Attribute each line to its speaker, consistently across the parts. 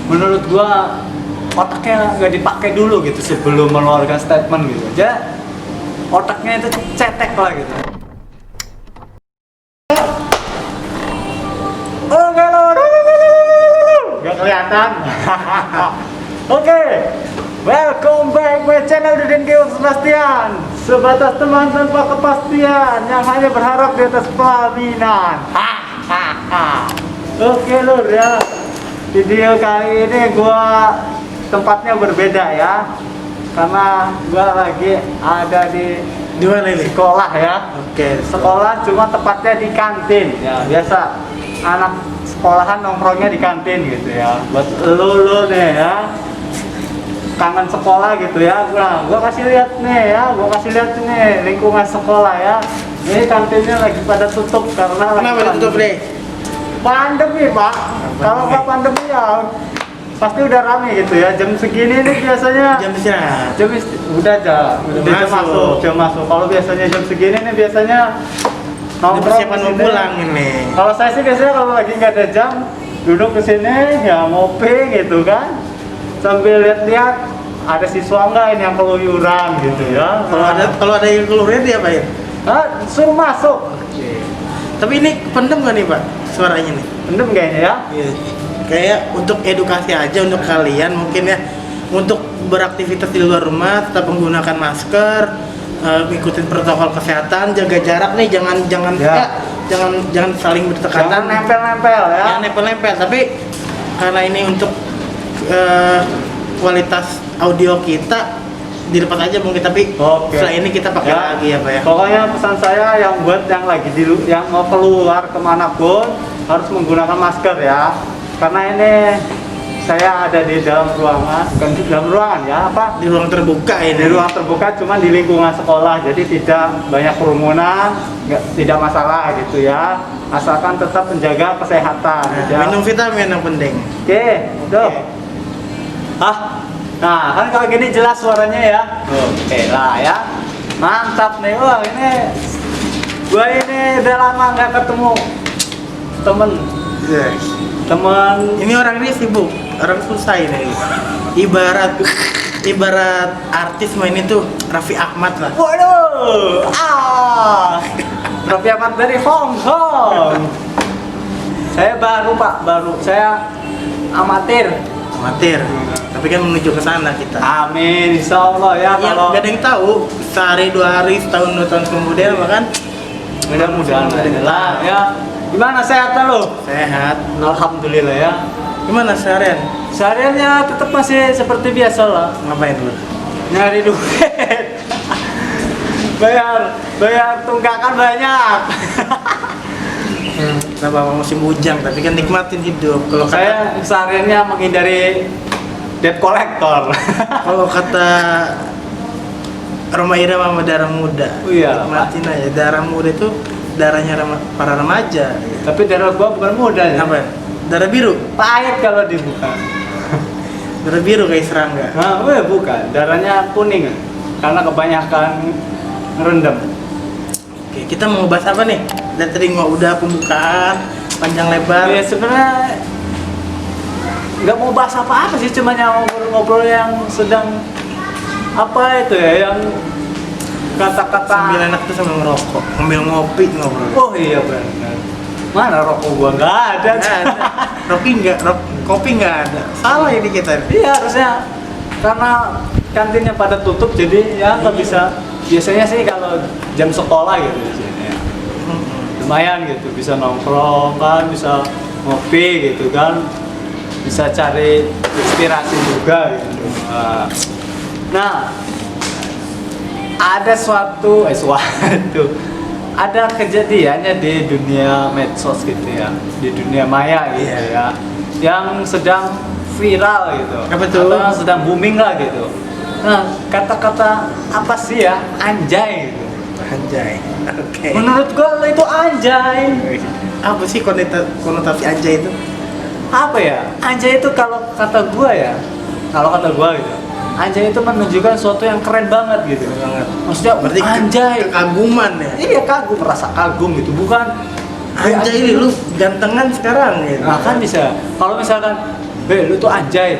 Speaker 1: menurut gua otaknya nggak dipakai dulu gitu sebelum mengeluarkan statement gitu aja, otaknya itu cetek lah gitu. Oke lo, nggak kelihatan. Oke, welcome back my channel Dudin Kiwon Sebastian. Sebatas teman tanpa kepastian yang hanya berharap di atas pelaminan. Oke lur ya, video kali ini gua tempatnya berbeda ya, karena gua lagi ada di
Speaker 2: mana ini?
Speaker 1: sekolah ya.
Speaker 2: Oke,
Speaker 1: Sekolah cuma tepatnya di kantin ya, biasa anak sekolahan nongkrongnya di kantin gitu ya. Buat lu nih ya, kangen sekolah gitu ya. Nah, gua kasih lihat nih ya, lingkungan sekolah ya. Ini kantinnya lagi pada tutup karena
Speaker 2: kenapa ditutup nih?
Speaker 1: pandemi, Pak. Kalau nggak pandemi ya pasti udah rame gitu ya. Jam segini nih biasanya
Speaker 2: Jam istirahat.
Speaker 1: udah jam masuk. Kalau biasanya jam segini nih biasanya
Speaker 2: Ini
Speaker 1: nongkrong
Speaker 2: persiapan mau
Speaker 1: kesini.
Speaker 2: pulang ini.
Speaker 1: Kalau saya sih biasanya kalau lagi nggak ada jam duduk ke sini ya ngopi gitu kan, sambil lihat-lihat ada siswa nggak ini yang keluyuran gitu ya.
Speaker 2: Kalau ada yang keluarnya dia apa ya?
Speaker 1: Suruh masuk.
Speaker 2: Tapi ini pendem nggak nih Pak suaranya nih?
Speaker 1: Pendem kayaknya ya.
Speaker 2: Iya. Kayak untuk edukasi aja untuk kalian mungkin ya, untuk beraktivitas di luar rumah tetap menggunakan masker, ikutin protokol kesehatan, jaga jarak nih, jangan
Speaker 1: Ya.
Speaker 2: jangan saling
Speaker 1: Jangan
Speaker 2: berdekatan,
Speaker 1: nempel-nempel ya.
Speaker 2: jangan nempel-nempel. Tapi karena ini untuk kualitas audio kita dilepas aja mungkin, tapi
Speaker 1: Oke.
Speaker 2: setelah ini kita pakai lagi ya Pak ya.
Speaker 1: Pokoknya pesan saya yang buat yang lagi yang mau keluar kemanapun harus menggunakan masker ya. Karena ini saya ada di dalam ruangan, bukan di dalam ruangan ya, apa?
Speaker 2: Di ruang terbuka ini.
Speaker 1: Di ruang terbuka, cuma di lingkungan sekolah, jadi tidak banyak kerumunan, tidak masalah gitu ya. Asalkan tetap menjaga kesehatan. Ya.
Speaker 2: Minum vitamin yang penting.
Speaker 1: Oke, tuh. Nah, kan kalau gini jelas suaranya ya. Oke lah ya. Mantap nih. Wah, gua ini udah lama nggak ketemu temen.
Speaker 2: Ini orang ini sibuk, orang susah ini. Ibarat artis main itu Raffi Ahmad lah.
Speaker 1: Waduh. Raffi Ahmad dari Hong Kong. Saya baru Pak, Saya amatir.
Speaker 2: Tapi kan menuju ke sana kita.
Speaker 1: Amin, insya Allah ya.
Speaker 2: Ya,
Speaker 1: Kalau
Speaker 2: gak ada yang tahu sehari 2 hari, setahun 2 tahun kemudian bahkan
Speaker 1: mudah-mudahan lah ya. Gimana sehatnya lo?
Speaker 2: sehat.
Speaker 1: Alhamdulillah ya.
Speaker 2: Gimana seharian?
Speaker 1: Sehariannya tetap masih seperti biasa lah.
Speaker 2: Ngapain lu?
Speaker 1: Nyari duit. bayar tunggakan banyak.
Speaker 2: Kenapa musim bujang? Tapi kan nikmatin hidup. Kalau
Speaker 1: Saya sehariannya menghindari debt collector.
Speaker 2: kalau kata Roma Irama darah muda.
Speaker 1: Oh iya,
Speaker 2: Nikmatin aja. Darah muda itu darahnya para remaja.
Speaker 1: Tapi darah gua bukan muda ya.
Speaker 2: Apa? Darah biru.
Speaker 1: Pahit kalau dibuka.
Speaker 2: Darah biru kayak serangga.
Speaker 1: Nah, bukan. Darahnya kuning. Karena kebanyakan ngerendam.
Speaker 2: Oke, kita mau bahas apa nih? Dan tadi udah pembukaan panjang lebar.
Speaker 1: Ya sebenarnya nggak mau bahas apa-apa sih, cuma yang ngobrol-ngobrol yang sedang apa itu ya, yang kata-kata
Speaker 2: Sambil enak tuh sambil ngerokok, sambil ngopi ngobrol.
Speaker 1: oh iya benar. Mana rokok gua nggak ada.
Speaker 2: Nggak ada. Kopi nggak ada. Salah ini kita.
Speaker 1: Iya harusnya, karena kantinnya pada tutup jadi ya nggak bisa. Biasanya sih kalau jam sekolah gitu di sini ya. Lumayan gitu, bisa nongkrong kan, bisa ngopi gitu kan, bisa cari inspirasi juga gitu. Nah, ada ada kejadiannya di dunia medsos gitu ya, di dunia maya gitu ya, yang sedang viral gitu.
Speaker 2: Apa tuh?
Speaker 1: Atau yang sedang booming lah gitu. Nah, kata-kata apa sih ya, anjay gitu.
Speaker 2: Anjay. Oke.
Speaker 1: Menurut gua itu anjay.
Speaker 2: Apa sih konotasi anjay itu?
Speaker 1: Apa ya? Anjay itu kalau kata gua gitu. Anjay itu menunjukkan sesuatu yang keren banget gitu.
Speaker 2: Banget.
Speaker 1: Maksudnya
Speaker 2: Berarti
Speaker 1: anjay.
Speaker 2: kekaguman ya.
Speaker 1: Iya, kagum, rasa kagum gitu. Bukan
Speaker 2: Anjay ini lu gantengan sekarang gitu.
Speaker 1: nah kan bisa. Kalau misalkan lu tuh anjay,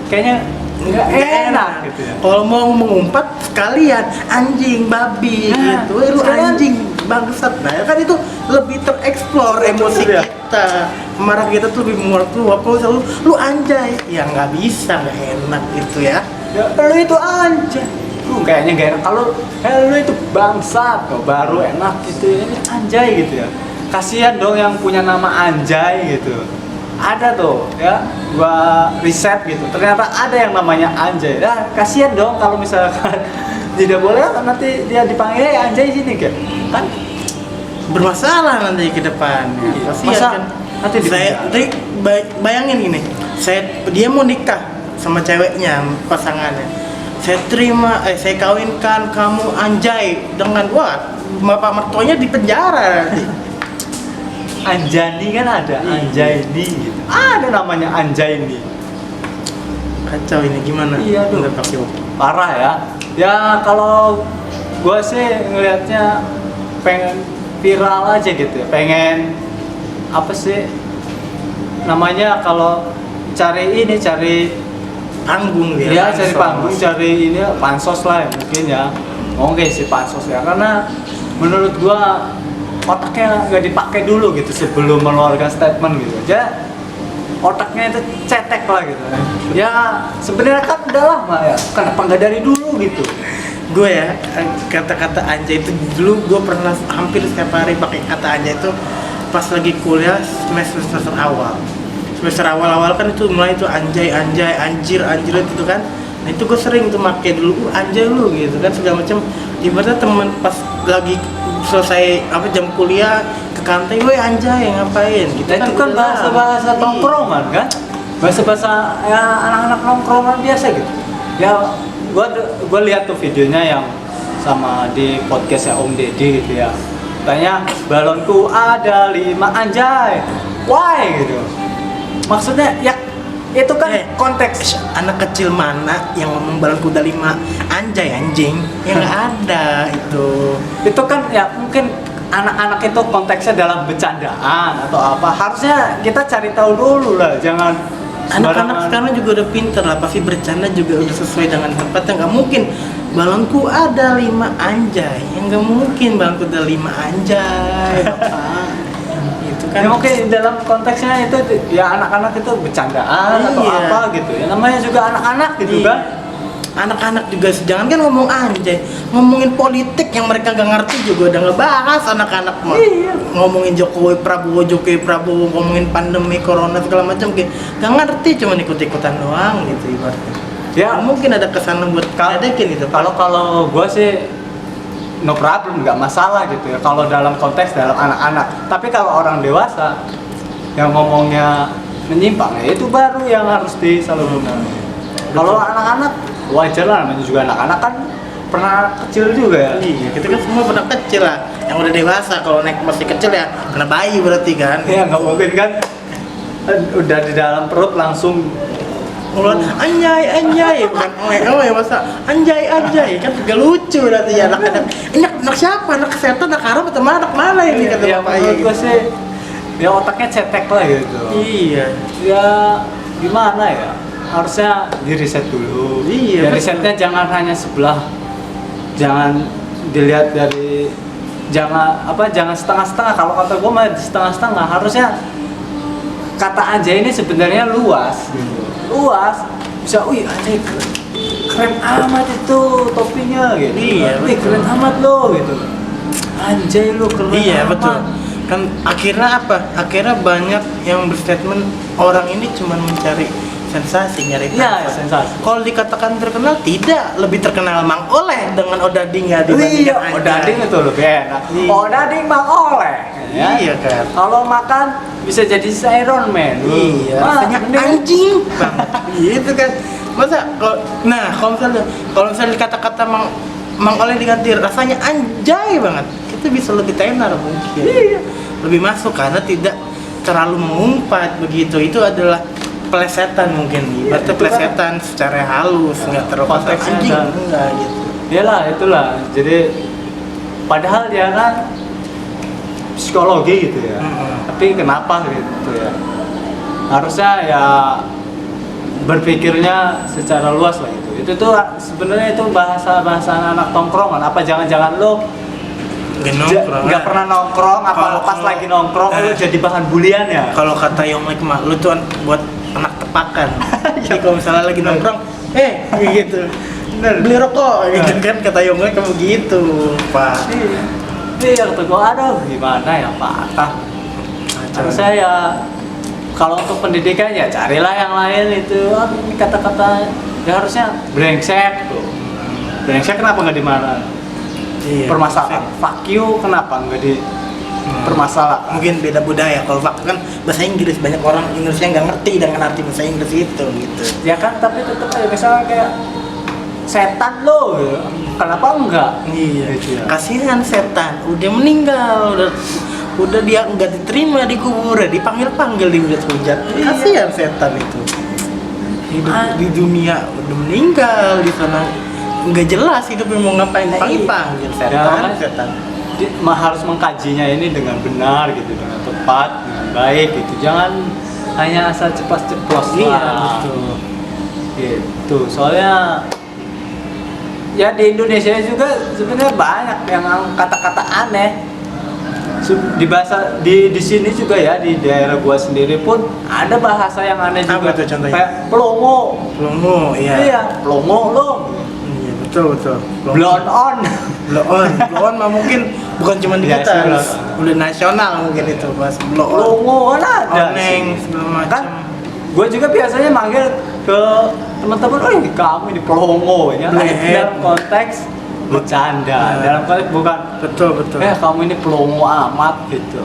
Speaker 1: kayaknya nggak enak gitu ya.
Speaker 2: Kalau mau mengumpat sekalian anjing, babi
Speaker 1: Nah,
Speaker 2: gitu. Lu
Speaker 1: sekalian.
Speaker 2: anjing, bangsat. Nah, kan itu lebih tereksplor emosi
Speaker 1: Iya.
Speaker 2: kita. Marah kita tuh lebih meluap. Kalau misalnya lu anjay, ya nggak bisa, nggak enak gitu ya.
Speaker 1: Ya, lu itu anjay. Lu kayaknya gak enak kalau lu itu bangsat, oh, baru enak gitu ya. Ini anjay gitu ya. Kasihan dong yang punya nama anjay gitu. Ada tuh ya, gua riset gitu. Ternyata ada yang namanya anjay. Ya, kasihan dong kalau misalkan tidak boleh nanti dia dipanggil anjay sini kan.
Speaker 2: Bermasalah nanti ke depannya.
Speaker 1: Iya,
Speaker 2: Kasihan
Speaker 1: masa
Speaker 2: kan.
Speaker 1: nanti
Speaker 2: Nanti bayangin gini, dia mau nikah sama ceweknya, pasangannya. Saya kawinkan kamu anjay dengan bapak mertuanya di penjara nanti.
Speaker 1: Anjani kan ada,
Speaker 2: Iya.
Speaker 1: Anjaini gitu. Ada namanya Anjaini.
Speaker 2: Kacau ini gimana?
Speaker 1: Iya, aduh.
Speaker 2: Menurut Pak Yo?
Speaker 1: Parah ya. Ya kalau gua sih ngelihatnya pengen viral aja gitu ya. Pengen apa sih namanya kalau cari
Speaker 2: Panggung dia.
Speaker 1: ya cari
Speaker 2: pansos.
Speaker 1: panggung, cari ini pansos lah ya, mungkin ya. Oke sih pansos ya, karena menurut gua otaknya nggak dipakai dulu gitu sebelum mengeluarkan statement gitu aja. Otaknya itu cetek lah gitu. Ya sebenarnya kan udah lama ya. Kenapa nggak dari dulu gitu?
Speaker 2: Gue ya, kata-kata anjay itu dulu gue pernah hampir setiap hari pakai kata anjay itu pas lagi kuliah semester awal. Semester awal kan itu mulai itu anjay, anjir itu kan. Nah itu gue sering tuh make dulu, anjay lu gitu kan segala macam. Ibaratnya teman pas lagi selesai jam kuliah ke kantin, woi anjay ngapain? Gitu
Speaker 1: Nah, itu kan
Speaker 2: udah
Speaker 1: bahasa-bahasa
Speaker 2: lah.
Speaker 1: tongkrongan kan? Bahasa-bahasa ya anak-anak nongkrongan biasa gitu. Ya gua lihat tuh videonya yang sama di podcastnya Om Deddy gitu ya. Tanya balonku ada 5 anjay. Why gitu. Maksudnya ya itu kan konteks
Speaker 2: Anak kecil mana yang ngomong balon kuda 5 anjay anjing yang nggak ada itu.
Speaker 1: itu kan ya mungkin anak-anak itu konteksnya dalam bercandaan atau apa, harusnya kita cari tahu dulu lah, jangan
Speaker 2: Anak-anak
Speaker 1: sembarangan.
Speaker 2: sekarang juga udah pinter lah, pasti bercanda juga udah sesuai dengan tempatnya. Nggak mungkin balonku ada 5 anjay, yang nggak mungkin balonku ada 5 anjay Bapak. Itu kan
Speaker 1: Ya mungkin dalam konteksnya itu ya anak-anak itu bercandaan atau
Speaker 2: Iya.
Speaker 1: apa gitu ya, namanya juga anak-anak gitu
Speaker 2: Iya.
Speaker 1: kan.
Speaker 2: Anak-anak juga jangan kan ngomong anjay, ngomongin politik yang mereka gak ngerti juga udah ngebahas anak-anak mah.
Speaker 1: Iya.
Speaker 2: Ngomongin Jokowi Prabowo, ngomongin pandemi corona segala macam kayak gak ngerti, cuma ikut-ikutan doang gitu ibaratnya.
Speaker 1: Ya
Speaker 2: Mungkin ada kesana buat ngadekin itu.
Speaker 1: kalau gue sih no problem, nggak masalah gitu ya kalau dalam konteks dalam anak-anak. Tapi kalau orang dewasa yang ngomongnya menyimpang ya itu baru yang harus disalurkan. Kalau anak-anak wajar lah, namanya juga anak-anak kan pernah kecil juga ya.
Speaker 2: Iya, kita kan semua pernah kecil lah. Yang udah dewasa kalau naik masih kecil ya kena bayi berarti kan.
Speaker 1: Ya nggak mungkin kan udah di dalam perut langsung
Speaker 2: Mulut anjay bukan masa anjay kan juga lucu berarti ya anak-anak. Ini anak siapa? Anak setan, anak haram atau anak mana ini kata
Speaker 1: ya
Speaker 2: bapak
Speaker 1: menurut
Speaker 2: ini?
Speaker 1: gue sih ya otaknya cetek lah gitu.
Speaker 2: Iya.
Speaker 1: Ya gimana ya, harusnya di riset dulu.
Speaker 2: Iya,
Speaker 1: Ya,
Speaker 2: betul.
Speaker 1: risetnya jangan hanya sebelah, jangan dilihat dari jangan setengah-setengah. Kalau kata gue mah setengah-setengah, harusnya kata anjay ini sebenarnya luas gitu. Luas, bisa wih anjay keren amat itu topinya gitu.
Speaker 2: Iya,
Speaker 1: Wih
Speaker 2: betul.
Speaker 1: keren amat lo gitu. Anjay lu keren
Speaker 2: Iya
Speaker 1: amat.
Speaker 2: betul. Kan akhirnya apa? Akhirnya banyak yang berstatement orang ini cuma mencari sensasi, nyari
Speaker 1: Iya,
Speaker 2: apa.
Speaker 1: sensasi.
Speaker 2: Kalau dikatakan terkenal, tidak, lebih terkenal Mang Oleh dengan Odading ya
Speaker 1: Iya,
Speaker 2: dibandingkan Anjay.
Speaker 1: Odading itu lebih enak.
Speaker 2: Iya.
Speaker 1: Odading Mang Oleh. Ya.
Speaker 2: Iya kan.
Speaker 1: Kalau makan bisa jadi Iron Man.
Speaker 2: Iya,
Speaker 1: Wah,
Speaker 2: rasanya
Speaker 1: mending-
Speaker 2: anjing banget. Gitu kan. Masa kalau misalnya kata-kata Mang Oleh diganti rasanya anjay banget. Itu bisa lebih tenar mungkin.
Speaker 1: Iya.
Speaker 2: Lebih masuk karena tidak terlalu mengumpat begitu. Itu adalah pelesetan mungkin.
Speaker 1: Iya,
Speaker 2: Berarti
Speaker 1: itu kan-
Speaker 2: pelesetan secara halus, enggak terlalu kasar.
Speaker 1: Konteksnya
Speaker 2: anjing
Speaker 1: dan-
Speaker 2: enggak gitu.
Speaker 1: Iyalah, itulah. Jadi padahal dia kan psikologi gitu ya.
Speaker 2: Mm-mm.
Speaker 1: Tapi kenapa gitu ya? Harusnya ya berpikirnya secara luas lah gitu. Itu tuh sebenarnya itu bahasa anak tongkrongan. Apa jangan-jangan lo nggak pernah nongkrong, apa pas lagi nongkrong lo jadi bahan bulian ya?
Speaker 2: Kalau kata Yonglek mah, lu tuh buat anak tepakan. Jadi kalau misalnya lagi nongkrong, gitu. Beli rokok, gitu kan kata Yonglek kayak begitu, Pak.
Speaker 1: Iya, kata gue, aduh gimana ya patah. Harus saya kalau untuk pendidikan ya carilah yang lain itu. Ini kata-kata ya harusnya brengsek tuh. Brengsek kenapa nggak dimarahin?
Speaker 2: Iya,
Speaker 1: Permasalahan. Fuck you kenapa nggak dipermasalahkan?
Speaker 2: Mungkin beda budaya. Kalau fuck kan bahasa Inggris, banyak orang Indonesia nggak ngerti dengan arti bahasa Inggris itu, gitu.
Speaker 1: Ya kan, tapi tetap aja misalnya kayak setan lo, gitu. Kenapa enggak?
Speaker 2: Iya.
Speaker 1: Gitu ya.
Speaker 2: Kasihan setan, udah meninggal, udah dia nggak diterima di kubur, dipanggil dihujat-hujat.
Speaker 1: Iya.
Speaker 2: Kasihan setan itu. Hidup di dunia udah meninggal di sana, nggak jelas hidupnya mau ngapain, panggil setan,
Speaker 1: Ya,
Speaker 2: setan.
Speaker 1: Harus mengkajinya ini dengan benar gitu, dengan tepat, dengan baik gitu. Jangan hanya asal ceplos-ceplos
Speaker 2: Iya,
Speaker 1: lah.
Speaker 2: betul.
Speaker 1: Gitu. Soalnya ya di Indonesia juga sebenarnya banyak yang kata-kata aneh. Di bahasa di sini juga ya, di daerah gua sendiri pun ada bahasa yang aneh juga.
Speaker 2: Apa tuh contohnya?
Speaker 1: Kayak pelongo.
Speaker 2: Pelongo, iya.
Speaker 1: Iya, pelongo lo.
Speaker 2: Iya, betul.
Speaker 1: Blown on.
Speaker 2: Blow on mah mungkin bukan cuma di
Speaker 1: Ya,
Speaker 2: kita,
Speaker 1: sih,
Speaker 2: udah nasional mungkin itu bahasa blow on.
Speaker 1: Pelongo ada.
Speaker 2: Oneng,
Speaker 1: sih.
Speaker 2: segala
Speaker 1: Kan
Speaker 2: macam.
Speaker 1: gue juga biasanya manggil ke teman-teman, oh kamu ini pelongo ya.
Speaker 2: Blehet.
Speaker 1: Dalam konteks bercanda,
Speaker 2: Nah.
Speaker 1: dalam konteks bukan
Speaker 2: Betul.
Speaker 1: kamu ini pelongo amat gitu.